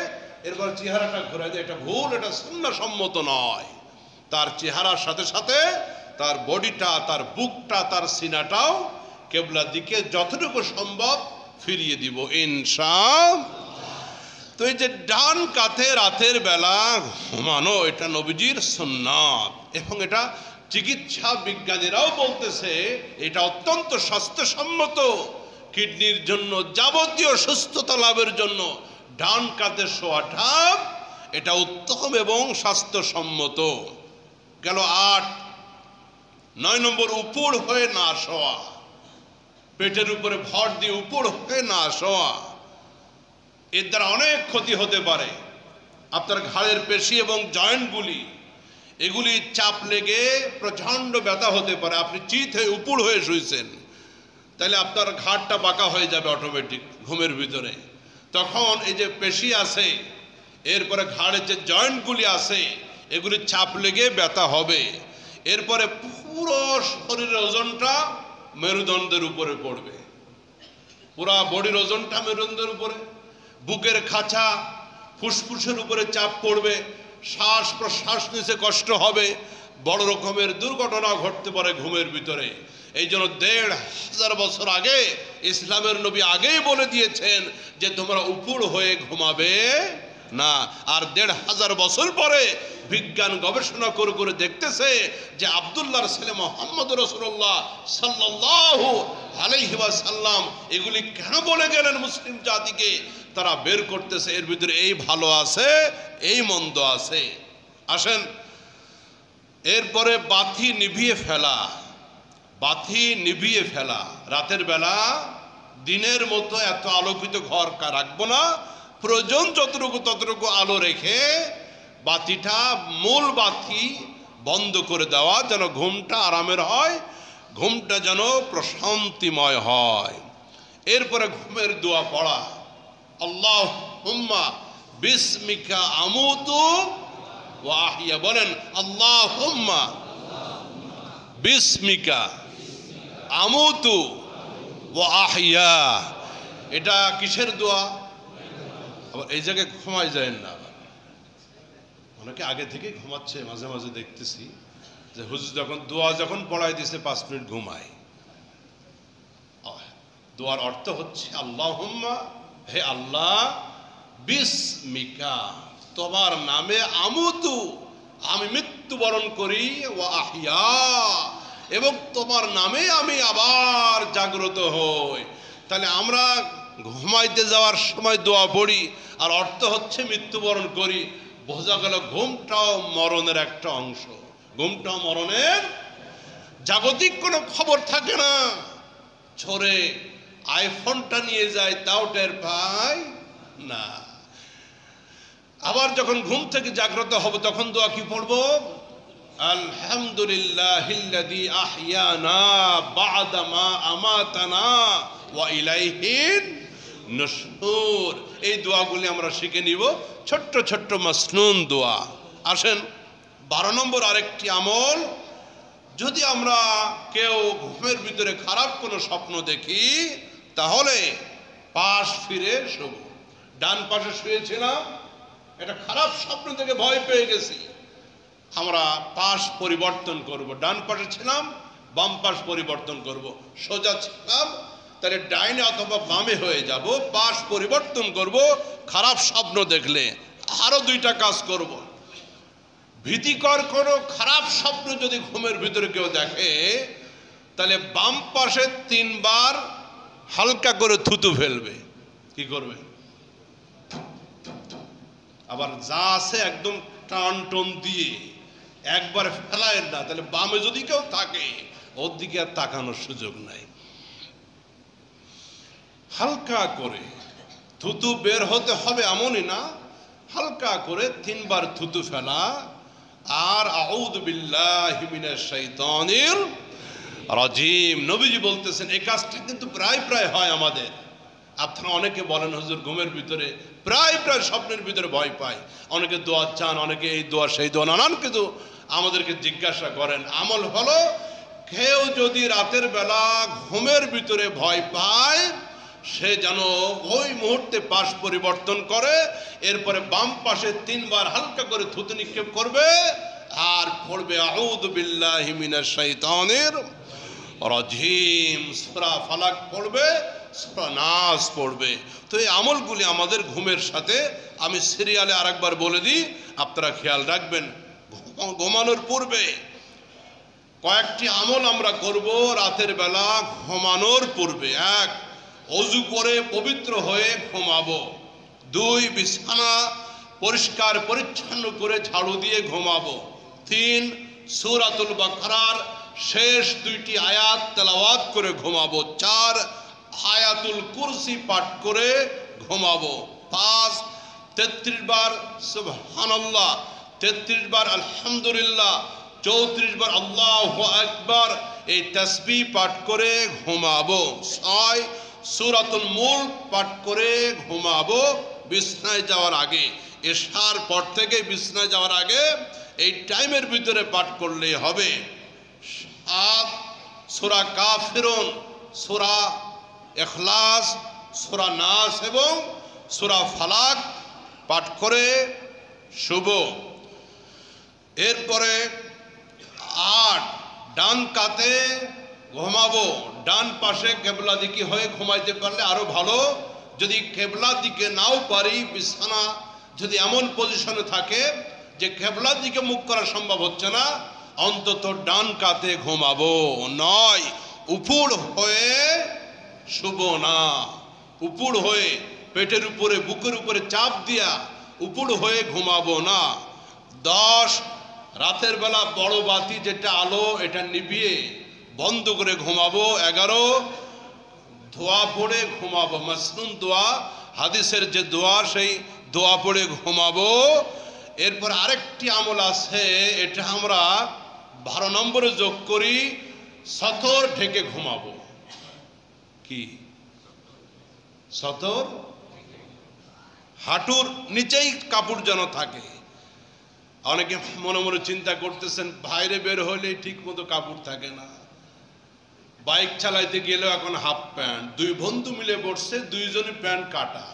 এরপর চেহারাটা ঘোরায় দেয়। এটা ভুল, এটা সুন্নাহসম্মত নয়। তার চেহারার সাথে সাথে তার বডিটা, তার বুকটা, তার সিনাটাও কেবলার দিকে যতটুকু সম্ভব ফিরিয়ে দিব ইনশাআল্লাহ। তো এই যে ডান কাতে রাতের বেলা ঘুমানো, এটা নবীজির সুন্নাত, এবং এটা চিকিৎসা বিজ্ঞানীরাও বলতেছে এটা অত্যন্ত স্বাস্থ্যসম্মত। কিডনির জন্য, যাবতীয় সুস্থতা লাভের জন্য ডান কাতে শোয়াটা এটা উত্তম এবং স্বাস্থ্যসম্মত। গেল 8। 9 নম্বর, উপর হয়ে না শোয়া, পেটের উপরে ভর দিয়ে উপর হয়ে না শোয়া। এর দ্বারা অনেক ক্ষতি হতে পারে। আপনার ঘাড়ের পেশি এবং জয়েন্টগুলি, এগুলি চাপ লেগে প্রচণ্ড ব্যথা হতে পারে। আপনি চিত হয়ে উপর হয়ে শুয়েছেন, তাহলে আপনার ঘাড়টা বাঁকা হয়ে যাবে অটোমেটিক ঘুমের ভিতরে। তখন এই যে পেশি আছে, এরপরে ঘাড়ের যে জয়েন্টগুলি আছে, এগুলি চাপ লেগে ব্যথা হবে। এরপরে পুরো শরীরের ওজনটা মেরুদণ্ডের উপরে পড়বে, পুরা বডির ওজনটা মেরুদণ্ডের উপরে। বুকের খাঁচা, ফুসফুসের উপরে চাপ পড়বে, শ্বাস প্রশ্বাস নিতে কষ্ট হবে, বড় রকমের দুর্ঘটনা ঘটতে পারে ঘুমের ভিতরে। এই জন্য 1500 বছর আগে ইসলামের নবী আগেই বলে দিয়েছেন যে তোমরা উপর হয়ে ঘুমাবে না। আর 1500 বছর পরে বিজ্ঞান গবেষণা করে করে দেখতেছে যে আব্দুল্লাহর ছেলে মুহাম্মদ রাসূলুল্লাহ সাল্লাল্লাহু আলাইহি ওয়াসাল্লাম এগুলি কেন বলে গেলেন মুসলিম জাতিকে, তারা বের করতেছে এর ভিতরে এই ভালো আছে, এই মন্দ আছে। আসেন, এরপরে বাতি নিভিয়ে ফেলা। বাতি নিভিয়ে ফেলা, রাতের বেলা দিনের মতো এত আলোকিত ঘর রাখবো না, প্রয়োজন যতটুকু ততটুকু আলো রেখে বাতিটা, মূল বাতি বন্ধ করে দেওয়া, যেন ঘুমটা আরামের হয়, ঘুমটা যেন প্রশান্তিময় হয়। এরপরে ঘুমের দোয়া পড়া, আল্লাহুম্মা বিসমিকা আমুতু ওয়া আহইয়া। বলেন আল্লাহুম্মা বিসমিকা আমুতু ওয়া আহইয়া। এটা কিসের দোয়া? আবার এই জায়গায় ঘুমায় যায় না, অনেকে আগে থেকে ঘুমাচ্ছে, মাঝে মাঝে দেখতেছি যে হুজুর যখন দোয়া যখন পড়াই দিছে 5 মিনিট ঘুমায়। দোয়ার অর্থ হচ্ছে আল্লাহুম্মা, হে আল্লাহ, বিসমিকা, তোমার নামে, আমুতু, আমি মৃত্যুবরণ করি, ওয়া আহইয়া, এবং তোমার নামে আমি আবার জাগ্রত হই। তাহলে আমরা ঘুমাইতে যাওয়ার সময় দোয়া পড়ি, আর অর্থ হচ্ছে মৃত্যুবরণ করি। বোঝা গেল ঘুমটাও মরণের একটা অংশ, ঘুমটাও মরণের। জাগতিক কোনো খবর থাকে না, ছোড়ে আইফোনটা নিয়ে যায় তাও টের পায় না। আবার যখন ঘুম থেকে জাগ্রত হব তখন দোয়া কি পড়বো? আলহামদুলিল্লাহিল্লাযী আহইয়ানা বা'দা মা আমাতানা ওয়া ইলাইহিন নুশুর। এই দোয়াগুলি আমরা শিখে নিব, ছোট্ট ছোট্ট মাসনুন দোয়া। আসেন, 12 নম্বর আরেকটি আমল, যদি আমরা কেউ ঘুমের ভিতরে খারাপ কোনো স্বপ্ন দেখি তাহলে পাশ ফিরে শোব। ডান পাশে শুয়েছিলাম, একটা খারাপ স্বপ্ন থেকে ভয় পেয়ে গেছি, আমরা পাশ পরিবর্তন করব। ডান পাশে ছিলাম, বাম পাশ পরিবর্তন করব। সোজা ছিলাম, তাহলে ডাইনে অথবা বামে হয়ে যাব, পাশ পরিবর্তন করব। খারাপ স্বপ্ন দেখলে আরো 2টা কাজ করব। ভীতিকর কোনো খারাপ স্বপ্ন যদি ঘুমের ভিতরে কেউ দেখে, তাহলে বাম পাশে 3 বার হালকা করে থুতু ফেলবে। কি করবে? আবার যা আছে একদম টান টন দিয়ে একবার ফেলায় না, তাহলে বামে যদি কেউ থাকে ওর দিকে আর তাকানোর সুযোগ নাই। হালকা করে থুতু বের হতে হবে এমনই না, হালকা করে 3 বার থুতু ফেলা। আর আউযু বিল্লাহি মিনাশ শাইতানির রাজিম, নবীজি বলতেছেন এই কাজটা কিন্তু প্রায় প্রায় হয় আমাদের। আপনারা অনেকে বলেন হুজুর ঘুমের ভিতরে প্রায় স্বপ্নের ভিতরে ভয় পায়, অনেকে দোয়া চান, অনেকে এই দোয়া সেই দোয়া নানান কিছু আমাদেরকে জিজ্ঞাসা করেন। আমল হলো, কেউ যদি রাতের বেলা ঘুমের ভিতরে ভয় পায় সে যেন ওই মুহূর্তে পাশ পরিবর্তন করে, এরপরে বাম পাশে 3 বার হালকা করে থুতু নিক্ষেপ করবে আর পড়বে আউযু বিল্লাহি মিনাশ শাইতানির রাজিম, সূরা ফালাক পড়বে, সূরা নাস পড়বে। তো এই আমলগুলি আমাদের ঘুমের সাথে, আমি সিরিয়ালে আরেকবার বলে দিই, আপনারা খেয়াল রাখবেন। ঘুমানোর পূর্বে কয়েকটি আমল আমরা করব রাতের বেলা ঘুমানোর পূর্বে। 1, ওযু করে পবিত্র হয়ে ঘুমাবো। 2, বিছানা পরিষ্কার পরিচ্ছন্ন করে ঝাড়ু দিয়ে ঘুমাবো। 3, সূরাতুল বাকারার শেষ 2টি আয়াত তেলাওয়াত করে ঘুমাবো। 4, আয়াতুল কুরসি পাঠ করে ঘুমাবো। 5, 33 বার সুবহানাল্লাহ, 33 বার আলহামদুলিল্লাহ, 34 বার আল্লাহু আকবার এই তাসবিহ পাঠ করে ঘুমাবো। 6, সূরাতুল মুলক পাঠ করে ঘুমাবো বিছানায় যাওয়ার আগে। এশার পর থেকে বিছানায় যাওয়ার আগে এই টাইমের ভিতরে পাঠ করলেই হবে। 7, সূরা কাফিরুন, সূরা ইখলাস, সূরা নাস এবং সূরা ফালাক পাঠ করে শুভ। এরপরে 8, ডান কাতে ঘুমাবো। ডান পাশে কেবলা দিকে হয়ে ঘুমাইতে পারলে আরো ভালো। যদি কেবলা দিকে নাও পারি, বিছানা যদি এমন পজিশনে থাকে যে কেবলার দিকে মুখ করা সম্ভব হচ্ছে না, অন্তত ডান কাতে ঘুমাবো। 9, উপুড় হয়ে শুভ না, উপুড় হয়ে পেটের উপরে বুকের উপরে চাপ দিয়া উপুড় হয়ে ঘুমাবো না। 10, রাতের বেলা বড় বাতি যেটা আলো এটা নিভিয়ে বন্ধ করে ঘুমাবো। 11, দোয়া পড়ে ঘুমাবো, মাসনুন দোয়া, হাদিসের যে দোয়া সেই দোয়া পড়ে ঘুমাবো। এরপর আরেকটি আমল আছে, এটা আমরা 12 নম্বরে যোগ করি, সতর ঢেকে ঘুমাবো। কি সতর? হাঁটুর নিচেই কাপড় যেন থাকে। অনেকে মনে মনে চিন্তা করতেছেন বাইরে বের হলে ঠিক মতো কাপড় থাকে না, বাইক চালাইতে গেলেও এখন হাফ প্যান্ট। 2 বন্ধু মিলে বসছে, 2জনই প্যান্ট কাটা।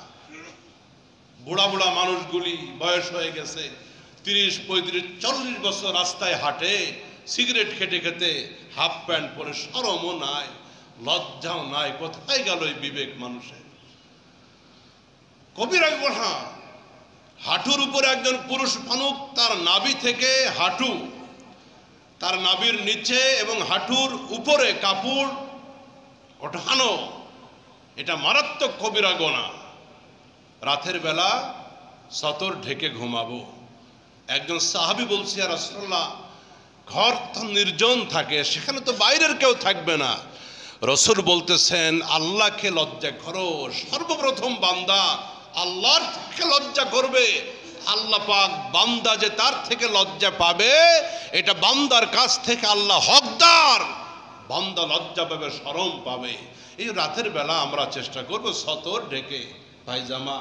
বুড়া বুড়া মানুষগুলি বয়স হয়ে গেছে, 30, 35, 40 বছর রাস্তায় হাঁটে, সিগারেট খেতে খেতে হাফ প্যান্ট পরে, শরমও নাই, লজ্জাও নাই। কোথায় গেল এই বিবেক মানুষের? কবিরা গুনাহ। হাঁটুর উপরে একজন পুরুষ মানুষ, তার নাভি থেকে হাঁটু, তার নাভির নিচে এবং হাঁটুর উপরে কাপড় ওঠানো, এটা মারাত্মক কবিরা গুনাহ। রাতের বেলা সতর ঢেকে ঘুমাবো। একজন সাহাবী বলছে, ইয়া রাসূলুল্লাহ, ঘর তো নির্জন থাকে, সেখানে তো বাইরের কেউ থাকবে না। রাসূল বলতেছেন, আল্লাহকে লজ্জা করো। সর্বপ্রথম বান্দা আল্লাহর থেকে লজ্জা করবে। আল্লাহ পাক বান্দা যে তার থেকে লজ্জা পাবে, এটা বান্দার কাছ থেকে আল্লাহ হকদার। বান্দা লজ্জা পাবে, শরম পাবে। এই রাতের বেলা আমরা চেষ্টা করব সতর ঢেকে, পায়জামা,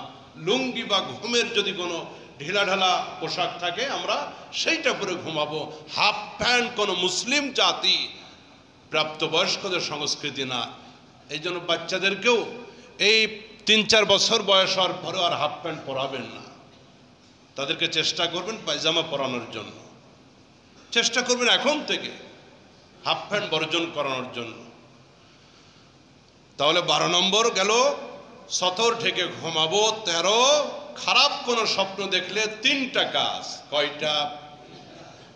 লুঙ্গি বা ঘুমের যদি কোনো ঢিলাঢালা পোশাক থাকে আমরা সেইটা পরে ঘুমাবো। হাফ প্যান্ট কোনো মুসলিম জাতি প্রাপ্তবয়স্কদের সংস্কৃতি না। এই জন্য বাচ্চাদেরকেও এই 3-4 বছর বয়স হওয়ার পরে আর হাফ প্যান্ট পরাবেন না। তাদেরকে চেষ্টা করবেন পায়জামা পরানোর জন্য, চেষ্টা করবেন এখন থেকে হাফ প্যান্ট বর্জন করানোর জন্য। তাহলে 12 নম্বর গেল, সতর ঢেকে ঘুমাবো। 13, খারাপ কোনো স্বপ্ন দেখলে 3টা কাজ। কয়টা?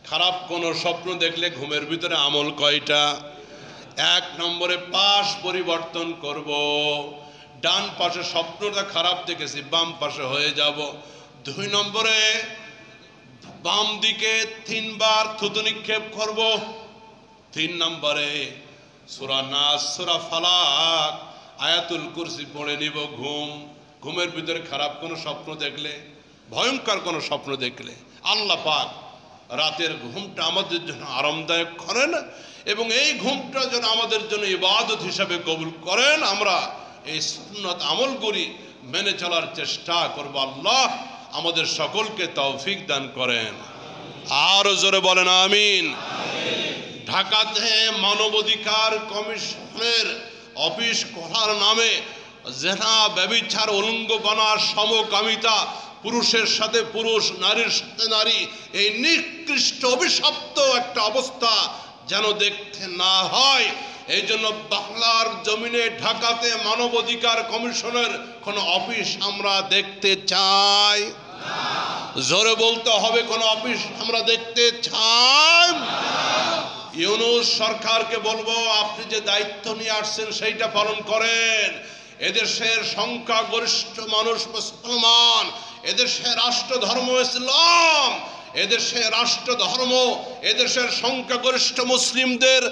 খারাপ কোনো স্বপ্ন দেখলে ঘুমের ভিতরে আমল কয়টা? 1 নম্বরে পাশ পরিবর্তন করব। ডান পাশে স্বপ্নটা খারাপ দেখেছি, বাম পাশে হয়ে যাব। 2 নম্বরে বাম দিকে 3 বার থুতু নিক্ষেপ করব। 3 নম্বরে সূরা নাস, সূরা ফালাক, আয়াতুল কুরসি পড়ে নিব। ঘুমের ভিতরে খারাপ কোনো স্বপ্ন দেখলে, ভয়ঙ্কর কোনো স্বপ্ন দেখলে আল্লাহ পাক রাতের ঘুমটা আমাদের জন্য আরামদায়ক করেন এবং এই ঘুমটা যেন আমাদের জন্য ইবাদত হিসাবে কবুল করেন। আমরা এই সুন্নত আমলগুলি মেনে চলার চেষ্টা করব। আল্লাহ আমাদের সকলকে তৌফিক দান করেন। আরো জোরে বলেন আমিন। ঢাকাতে মানবাধিকার কমিশনের অফিস খোলার নামে জেনা, ব্যভিচার, উলঙ্গপনা, সমকামিতা, পুরুষের সাথে পুরুষ, নারীর সাথে নারী, এই নিকৃষ্ট অভিশপ্ত একটা অবস্থা যেন দেখতে না হয়, এই জন্য বাংলার জমিনে ঢাকাতে মানবাধিকার কমিশনের কোনো অফিস আমরা দেখতে চাই। জোরে বলতে হবে, কোনো অফিস আমরা দেখতে চাই। ইউনূস সরকারকে বলবো, আপনি যে দায়িত্ব নিয়ে আসছেন সেইটা পালন করেন। এদেশের সংখ্যাগরিষ্ঠ মানুষ মুসলমান, এদেশের রাষ্ট্র ধর্ম ইসলাম, এদেশের রাষ্ট্র ধর্ম এদেশের সংখ্যাগরিষ্ঠ মুসলিমদের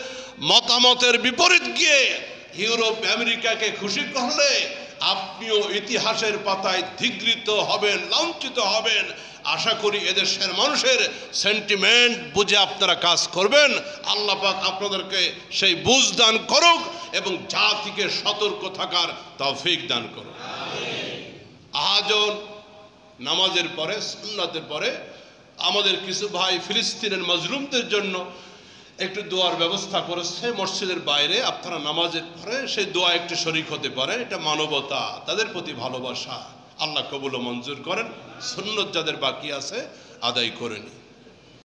মতামতের বিপরীত গিয়ে ইউরোপ আমেরিকাকে খুশি করলে আপনিও ইতিহাসের পাতায় ধিগৃত হবেন, লাঞ্ছিত হবেন। আশা করি এদেশের মানুষের সেন্টিমেন্ট বুঝে আপনারা কাজ করবেন। আল্লাহ পাক আপনাদেরকে সেই বুঝ দান করুক এবং জাতিকে সতর্ক থাকার তৌফিক দান করুক। আজও নামাজের পরে, সুন্নাতের পরে আমাদের কিছু ভাই ফিলিস্তিনের মাজলুমদের জন্য একটু দোয়ার ব্যবস্থা করেছে মসজিদের বাইরে। আপনারা নামাজের পরে সেই দোয়া একটু শরীক হতে পারে। এটা মানবতা, তাদের প্রতি ভালোবাসা। আল্লাহ কবুল ও মঞ্জুর করেন। সুন্নত যাদের বাকি আছে আদায় করে নিন।